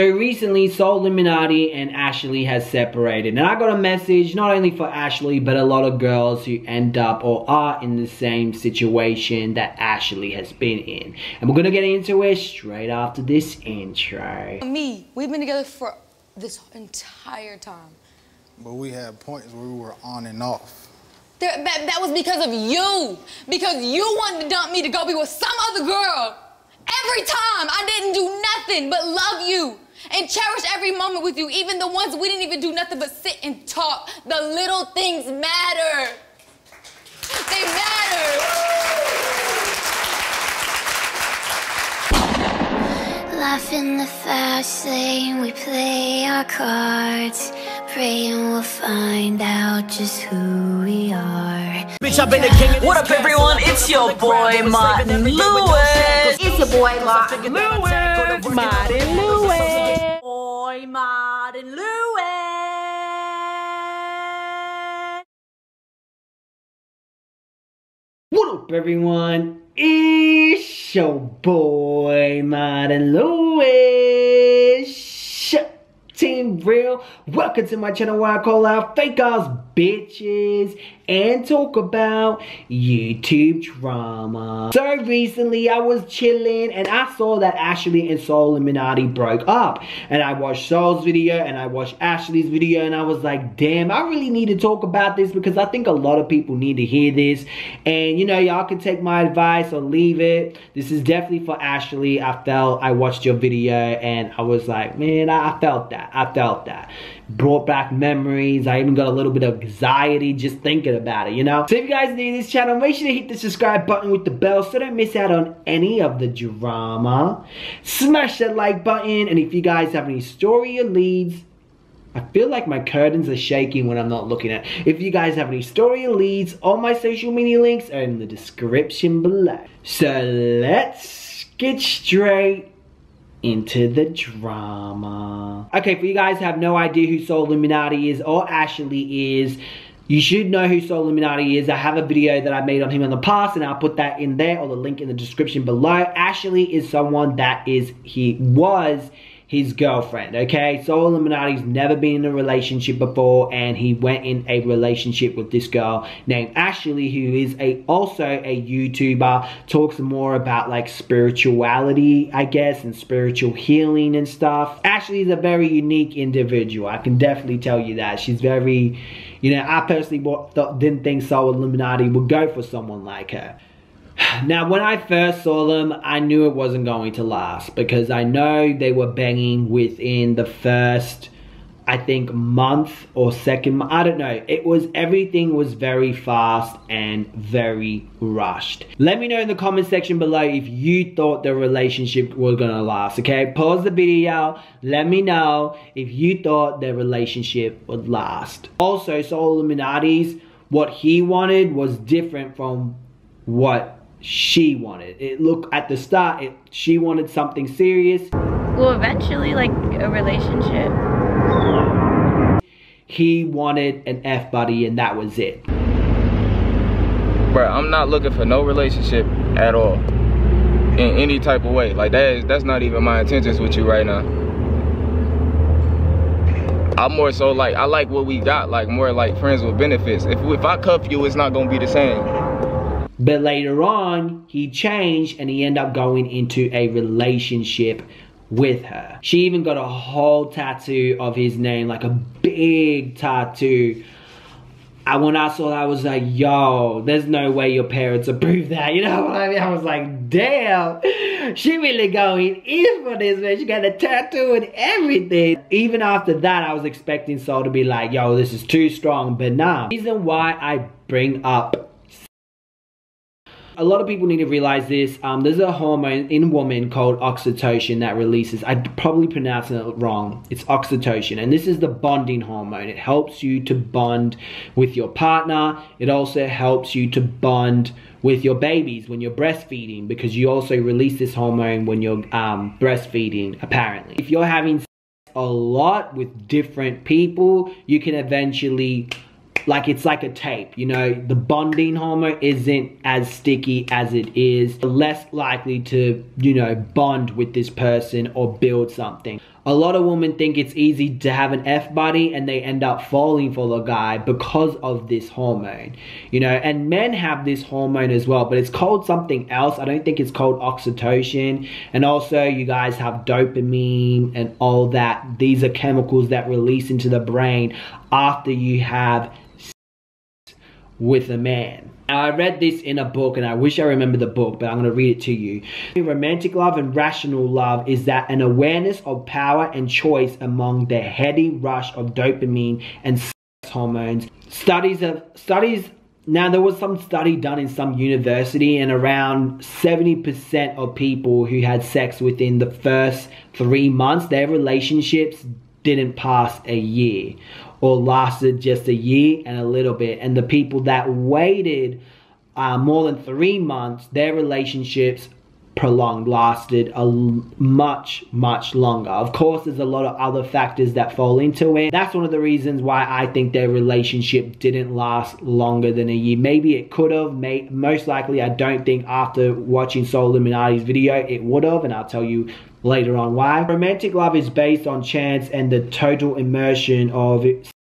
So recently, SoLLUMINATI and Ashley has separated, and I got a message not only for Ashley but a lot of girls who end up or are in the same situation that Ashley has been in, and we're gonna get into it straight after this intro. Me, we've been together for this entire time. But we had points where we were on and off. That was because of you. Because you wanted to dump me to go be with some other girl. Every time I didn't do nothing but love you and cherish every moment with you, even the ones we didn't even do nothing but sit and talk. The little things matter. They matter. Life in the fast lane, we play our cards, praying we'll find out just who we are. Bitch, I've been a king. What up, everyone? It's your boy, Martin Lewis. It's your boy, Martin Lewis. Martin Lewis. Boy, Martin Lewis. What up, everyone? It's your boy, Martin Lewis. Team Real. Welcome to my channel where I call out fake ass bitches and talk about YouTube drama. So recently I was chilling and I saw that Ashley and SoLLUMINATI broke up, and I watched Sol's video and I watched Ashley's video, and I was like, damn, I really need to talk about this because I think a lot of people need to hear this. And you know, y'all can take my advice or leave it. This is definitely for Ashley. I watched your video and I was like, man, I felt that. Brought back memories. I even got a little bit of anxiety just thinking about it, you know? So if you guys are new to this channel, make sure to hit the subscribe button with the bell so don't miss out on any of the drama. Smash that like button, and if you guys have any story or leads, I feel like my curtains are shaking when I'm not looking at it. If you guys have any story or leads, all my social media links are in the description below. So let's get straight into the drama. Okay, for you guys who have no idea who SoLLUMINATI is or Ashley is, you should know who SoLLUMINATI is. I have a video that I made on him in the past, and I'll put that in there or the link in the description below. Ashley is someone that was his girlfriend, okay? SoLLUMINATI's never been in a relationship before, and he went in a relationship with this girl named Ashley, who is also a YouTuber, talks more about like spirituality, I guess, and spiritual healing and stuff. Ashley is a very unique individual. I can definitely tell you that. She's very, you know, I personally didn't think SoLLUMINATI would go for someone like her. Now, when I first saw them, I knew it wasn't going to last because I know they were banging within the first, I think, month or second month. I don't know. Everything was very fast and very rushed. Let me know in the comment section below if you thought the relationship was gonna last, okay? Pause the video. Let me know if you thought the relationship would last. Also, SoLLUMINATI's, what he wanted was different from what she wanted. It looked at the start, she wanted something serious. Well, eventually, like a relationship. He wanted an F buddy, and that was it. Bro, I'm not looking for no relationship at all, in any type of way. Like that's not even my intentions with you right now. I'm more so like, I like what we got, like more like friends with benefits. If I cuff you, it's not gonna be the same. But later on, he changed and he ended up going into a relationship with her. She even got a whole tattoo of his name, like a big tattoo. When I saw that, I was like, yo, there's no way your parents approve that. You know what I mean? I was like, damn, she really going in for this, man. She got a tattoo and everything. Even after that, I was expecting Sol to be like, yo, this is too strong, but nah. The reason why I bring up, a lot of people need to realize this. There's a hormone in women called oxytocin that releases. I'm probably pronouncing it wrong. It's oxytocin, and this is the bonding hormone. It helps you to bond with your partner. It also helps you to bond with your babies when you're breastfeeding, because you also release this hormone when you're breastfeeding, apparently. If you're having sex a lot with different people, you can eventually, like, it's like a tape, you know, the bonding hormone isn't as sticky as it is. Less likely to, you know, bond with this person or build something. A lot of women think it's easy to have an F buddy and they end up falling for the guy because of this hormone, you know. And men have this hormone as well, but it's called something else. I don't think it's called oxytocin. And also you guys have dopamine and all that. These are chemicals that release into the brain after you have sex with a man. Now, I read this in a book, and I wish I remember the book, but I'm going to read it to you. Romantic love and rational love is that an awareness of power and choice among the heady rush of dopamine and sex hormones. Now, there was some study done in some university, and around 70% of people who had sex within the first 3 months, their relationships didn't pass a year, or lasted just a year and a little bit. And the people that waited more than 3 months, their relationships lasted much longer. Of course, there's a lot of other factors that fall into it. That's one of the reasons why I think their relationship didn't last longer than a year. Maybe it could have. Most likely, I don't think after watching SoLLUMINATI's video it would have, and I'll tell you later on why. Romantic love is based on chance and the total immersion of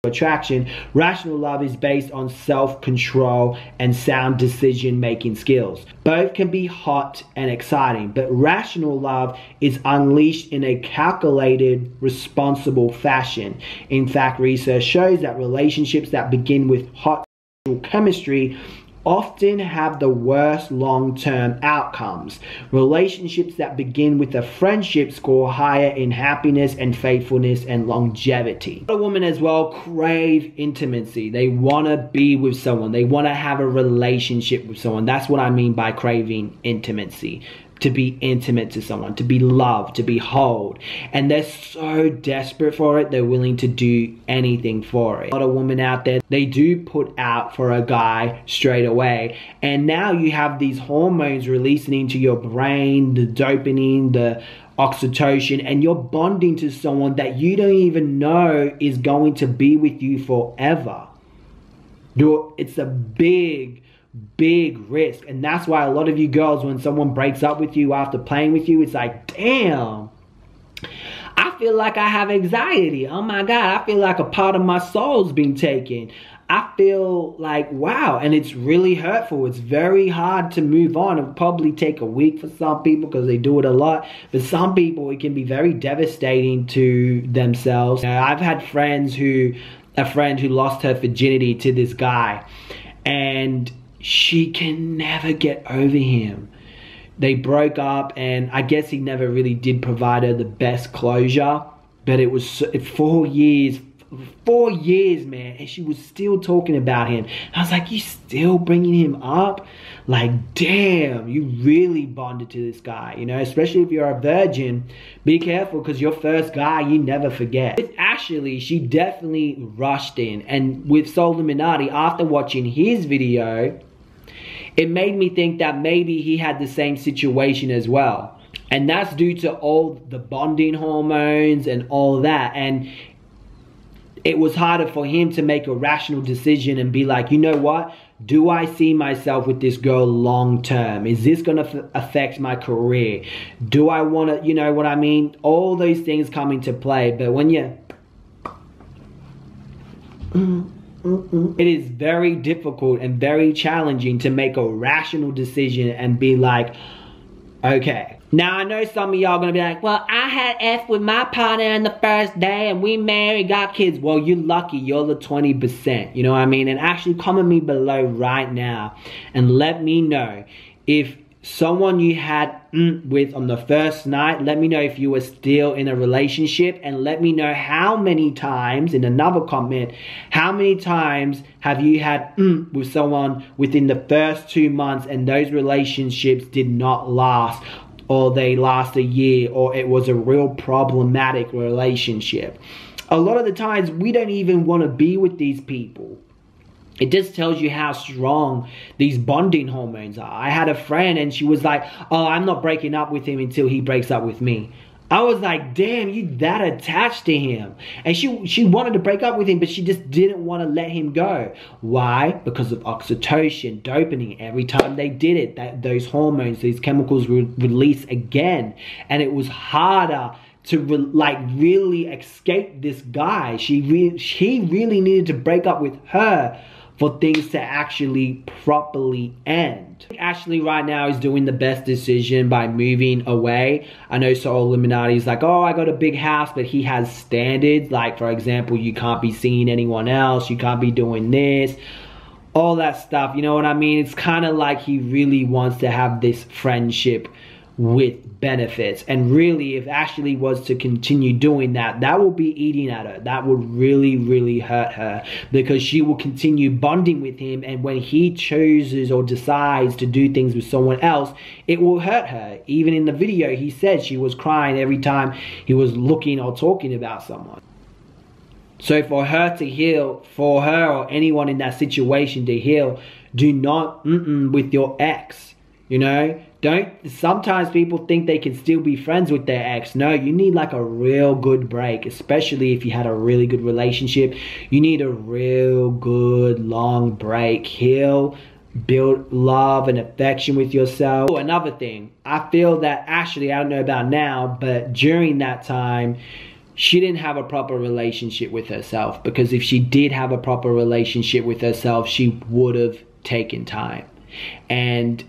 attraction. Rational love is based on self-control and sound decision-making skills. Both can be hot and exciting, but rational love is unleashed in a calculated, responsible fashion. In fact, research shows that relationships that begin with hot sexual chemistry often have the worst long-term outcomes. Relationships that begin with a friendship score higher in happiness and faithfulness and longevity. A woman as well crave intimacy. They want to be with someone. They want to have a relationship with someone. That's what I mean by craving intimacy. To be intimate to someone, to be loved, to be held. And they're so desperate for it, they're willing to do anything for it. A lot of women out there, they do put out for a guy straight away. And now you have these hormones releasing into your brain, the dopamine, the oxytocin, and you're bonding to someone that you don't even know is going to be with you forever. It's a big risk. And that's why a lot of you girls, when someone breaks up with you after playing with you, it's like, damn, I feel like I have anxiety. Oh my God, I feel like a part of my soul's been taken. I feel like, wow. And it's really hurtful. It's very hard to move on. It'll probably take a week for some people because they do it a lot. But some people, it can be very devastating to themselves. I've had a friend who lost her virginity to this guy, and she can never get over him. They broke up, and I guess he never really did provide her the best closure. But it was 4 years. 4 years, man, and she was still talking about him. I was like, you still bringing him up? Like, damn, you really bonded to this guy, you know? Especially if you're a virgin, be careful, because your first guy, you never forget. With Ashley, she definitely rushed in. And with SoLLUMINATI, after watching his video, it made me think that maybe he had the same situation as well. And that's due to all the bonding hormones and all that. And it was harder for him to make a rational decision and be like, you know what? Do I see myself with this girl long term? Is this going to affect my career? Do I want to, you know what I mean? All those things come into play. But when you... It is very difficult and very challenging to make a rational decision and be like, okay. Now, I know some of y'all gonna be like, well, I had F with my partner on the first day and we married, got kids. Well, you're lucky, you're the 20%, you know what I mean? And actually comment me below right now and let me know if someone you had with on the first night, let me know if you were still in a relationship, and let me know how many times, in another comment, how many times have you had with someone within the first 2 months and those relationships did not last, or they last a year, or it was a real problematic relationship. A lot of the times we don't even want to be with these people. It just tells you how strong these bonding hormones are. I had a friend and she was like, oh, I'm not breaking up with him until he breaks up with me. I was like, damn, you that attached to him. And she wanted to break up with him, but she just didn't want to let him go. Why? Because of oxytocin, dopamine. Every time they did it, those hormones, these chemicals would release again. And it was harder to like really escape this guy. He really needed to break up with her for things to actually properly end. Ashley right now is doing the best decision by moving away. I know SoLLUMINATI is like, oh, I got a big house, but he has standards. Like, for example, you can't be seeing anyone else, you can't be doing this, all that stuff, you know what I mean? It's kind of like he really wants to have this friendship with benefits. And really, if Ashley was to continue doing that, that will be eating at her. That would really, really hurt her, because she will continue bonding with him, and when he chooses or decides to do things with someone else, it will hurt her. Even in the video, he said she was crying every time he was looking or talking about someone. So for her to heal, for her or anyone in that situation to heal, do not with your ex, you know? Sometimes people think they can still be friends with their ex. No, you need like a real good break, especially if you had a really good relationship. You need a real good long break. Heal, build love and affection with yourself. Oh, another thing, I feel that Ashley, I don't know about now, but during that time, she didn't have a proper relationship with herself, because if she did have a proper relationship with herself, she would have taken time. And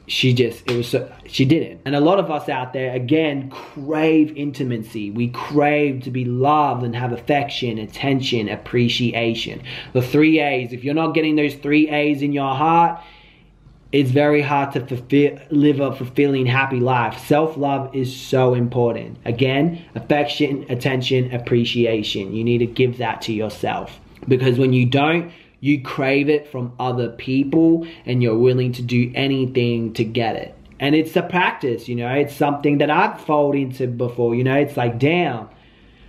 she didn't. And a lot of us out there, again, crave intimacy. We crave to be loved and have affection, attention, appreciation. The 3 A's. If you're not getting those 3 A's in your heart, it's very hard to live a fulfilling, happy life. Self-love is so important. Again, affection, attention, appreciation. You need to give that to yourself, because when you don't, you crave it from other people, and you're willing to do anything to get it. And it's a practice, you know, it's something that I've fallen into before, you know, it's like, damn,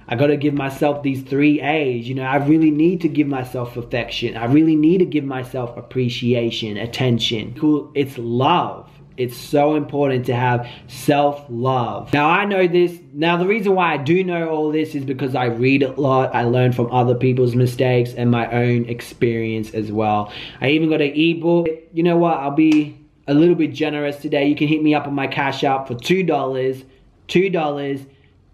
I gotta give myself these 3 A's, you know, I really need to give myself affection. I really need to give myself appreciation, attention. It's love. It's so important to have self-love. Now, I know this. Now, the reason why I do know all this is because I read a lot. I learn from other people's mistakes and my own experience as well. I even got an ebook. You know what? I'll be a little bit generous today. You can hit me up on my Cash App for $2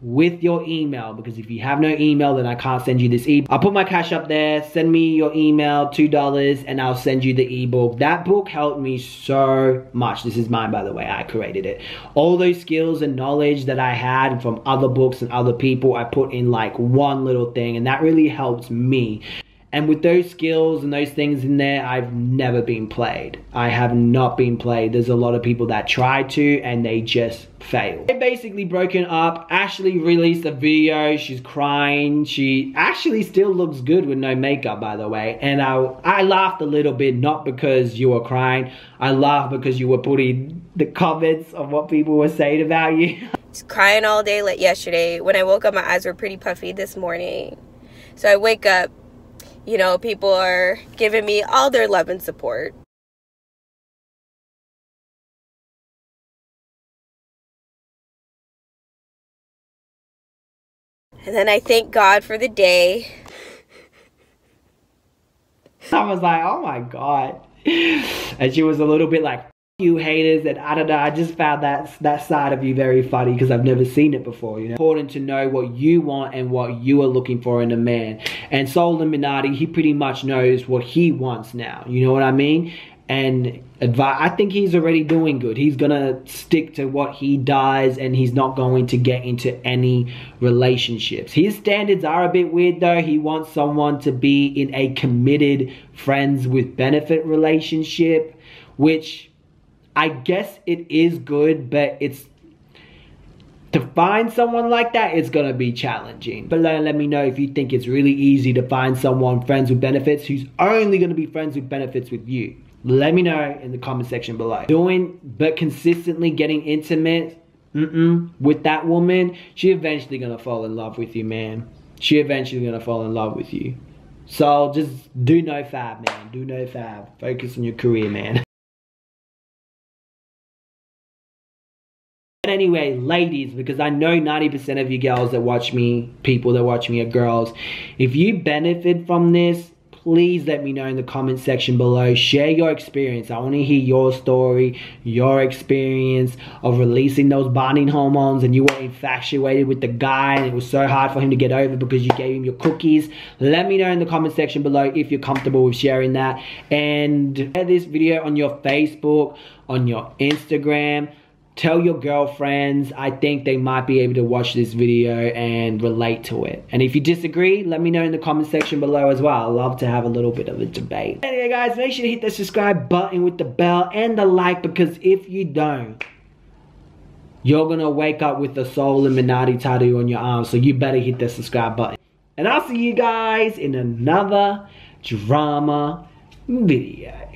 with your email, because if you have no email, then I can't send you this ebook. I'll put my Cash App there. Send me your email, $2, and I'll send you the ebook. That book helped me so much. This is mine, by the way. I created it. All those skills and knowledge that I had from other books and other people, I put in like one little thing, and that really helped me. And with those skills and those things in there, I've never been played. I have not been played. There's a lot of people that try to, and they just fail. They're basically broken up. Ashley released a video. She's crying. She actually still looks good with no makeup, by the way. And I laughed a little bit, not because you were crying. I laughed because you were putting the comments of what people were saying about you. Just crying all day like yesterday. When I woke up, my eyes were pretty puffy this morning. So I wake up, you know, people are giving me all their love and support. And then I thank God for the day. I was like, oh my God. And she was a little bit like, you haters, and I don't know, I just found that side of you very funny, because I've never seen it before, you know. It's important to know what you want and what you are looking for in a man. And SoLLUMINATI, he pretty much knows what he wants now, you know what I mean? And I think he's already doing good. He's gonna stick to what he does, and he's not going to get into any relationships. His standards are a bit weird though. He wants someone to be in a committed friends with benefit relationship, which I guess it is good, but it's to find someone like that, it's gonna be challenging. But let me know if you think it's really easy to find someone friends with benefits who's only gonna be friends with benefits with you. Let me know in the comment section below. But consistently getting intimate with that woman, she eventually gonna fall in love with you, man. She eventually gonna fall in love with you. So just do no fab, man. Do no fab. Focus on your career, man. But anyway, ladies, because I know 90% of you girls that watch me, people that watch me are girls. If you benefit from this, please let me know in the comment section below. Share your experience. I want to hear your story, your experience of releasing those bonding hormones and you were infatuated with the guy and it was so hard for him to get over because you gave him your cookies. Let me know in the comment section below if you're comfortable with sharing that. And share this video on your Facebook, on your Instagram. Tell your girlfriends. I think they might be able to watch this video and relate to it. And if you disagree, let me know in the comment section below as well. I love to have a little bit of a debate. Anyway guys, make sure to hit the subscribe button with the bell and the like, because if you don't, you're gonna wake up with the SoLLUMINATI tattoo on your arm. So you better hit the subscribe button. And I'll see you guys in another drama video.